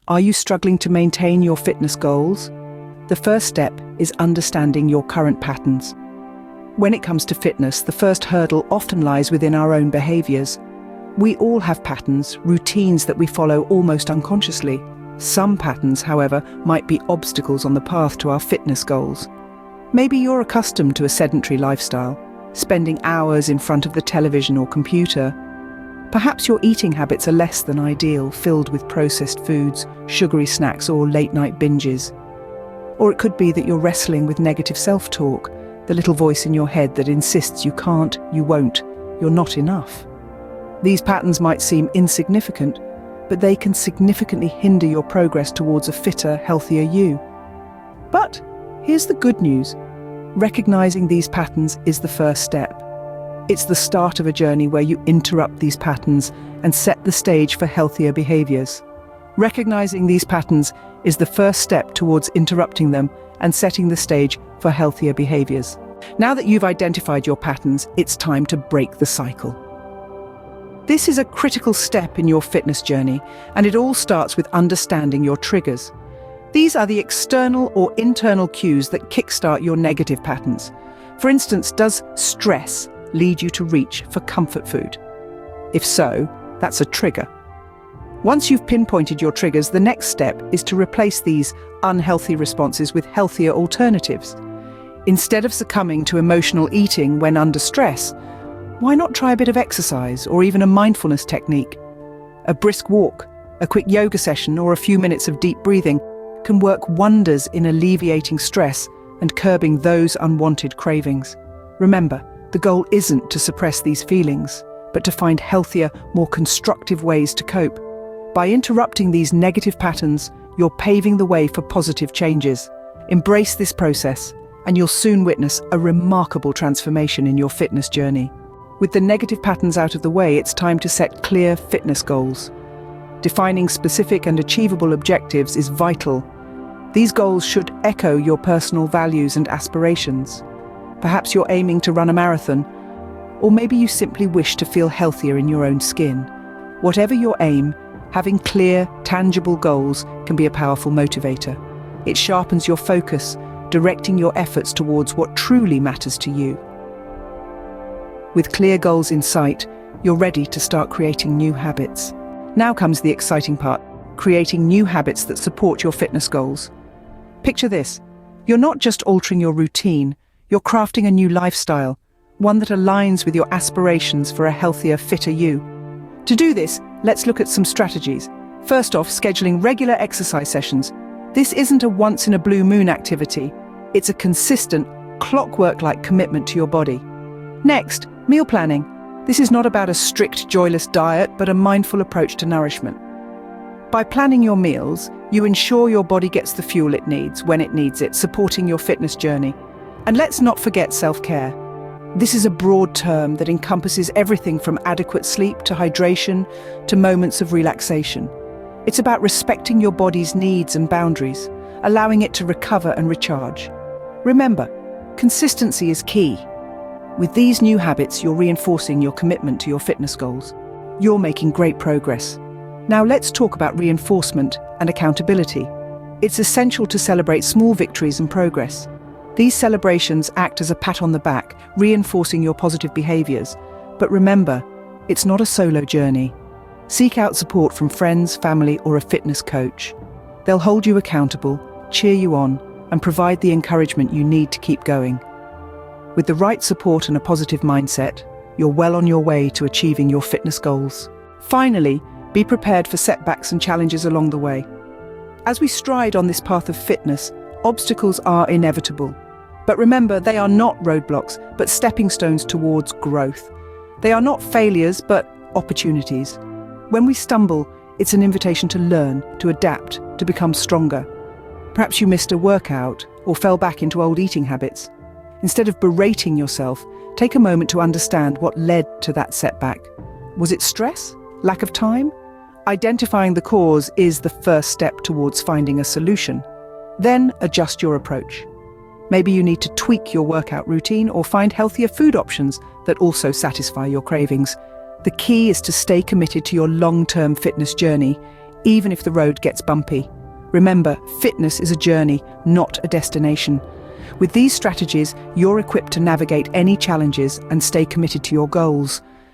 Are you struggling to maintain your fitness goals? The first step is understanding your current patterns. When it comes to fitness, the first hurdle often lies within our own behaviours. We all have patterns, routines that we follow almost unconsciously. Some patterns, however, might be obstacles on the path to our fitness goals. Maybe you're accustomed to a sedentary lifestyle, spending hours in front of the television or computer. Perhaps your eating habits are less than ideal, filled with processed foods, sugary snacks, or late-night binges. Or it could be that you're wrestling with negative self-talk, the little voice in your head that insists you can't, you won't, you're not enough. These patterns might seem insignificant, but they can significantly hinder your progress towards a fitter, healthier you. But here's the good news. Recognizing these patterns is the first step. It's the start of a journey where you interrupt these patterns and set the stage for healthier behaviours. Recognizing these patterns is the first step towards interrupting them and setting the stage for healthier behaviours. Now that you've identified your patterns, it's time to break the cycle. This is a critical step in your fitness journey, and it all starts with understanding your triggers. These are the external or internal cues that kickstart your negative patterns. For instance, does stress lead you to reach for comfort food? If so, that's a trigger. Once you've pinpointed your triggers, the next step is to replace these unhealthy responses with healthier alternatives. Instead of succumbing to emotional eating when under stress, why not try a bit of exercise or even a mindfulness technique? A brisk walk, a quick yoga session, or a few minutes of deep breathing can work wonders in alleviating stress and curbing those unwanted cravings. Remember, the goal isn't to suppress these feelings, but to find healthier, more constructive ways to cope. By interrupting these negative patterns, you're paving the way for positive changes. Embrace this process, and you'll soon witness a remarkable transformation in your fitness journey. With the negative patterns out of the way, it's time to set clear fitness goals. Defining specific and achievable objectives is vital. These goals should echo your personal values and aspirations. Perhaps you're aiming to run a marathon, or maybe you simply wish to feel healthier in your own skin. Whatever your aim, having clear, tangible goals can be a powerful motivator. It sharpens your focus, directing your efforts towards what truly matters to you. With clear goals in sight, you're ready to start creating new habits. Now comes the exciting part, creating new habits that support your fitness goals. Picture this. You're not just altering your routine, you're crafting a new lifestyle, one that aligns with your aspirations for a healthier, fitter you. To do this, let's look at some strategies. First off, scheduling regular exercise sessions. This isn't a once-in-a-blue-moon activity. It's a consistent, clockwork-like commitment to your body. Next, meal planning. This is not about a strict, joyless diet, but a mindful approach to nourishment. By planning your meals, you ensure your body gets the fuel it needs when it needs it, supporting your fitness journey. And let's not forget self-care. This is a broad term that encompasses everything from adequate sleep to hydration to moments of relaxation. It's about respecting your body's needs and boundaries, allowing it to recover and recharge. Remember, consistency is key. With these new habits, you're reinforcing your commitment to your fitness goals. You're making great progress. Now let's talk about reinforcement and accountability. It's essential to celebrate small victories and progress. These celebrations act as a pat on the back, reinforcing your positive behaviours. But remember, it's not a solo journey. Seek out support from friends, family, or a fitness coach. They'll hold you accountable, cheer you on, and provide the encouragement you need to keep going. With the right support and a positive mindset, you're well on your way to achieving your fitness goals. Finally, be prepared for setbacks and challenges along the way. As we stride on this path of fitness, obstacles are inevitable. But remember, they are not roadblocks, but stepping stones towards growth. They are not failures, but opportunities. When we stumble, it's an invitation to learn, to adapt, to become stronger. Perhaps you missed a workout or fell back into old eating habits. Instead of berating yourself, take a moment to understand what led to that setback. Was it stress? Lack of time? Identifying the cause is the first step towards finding a solution. Then adjust your approach. Maybe you need to tweak your workout routine or find healthier food options that also satisfy your cravings. The key is to stay committed to your long-term fitness journey, even if the road gets bumpy. Remember, fitness is a journey, not a destination. With these strategies, you're equipped to navigate any challenges and stay committed to your goals.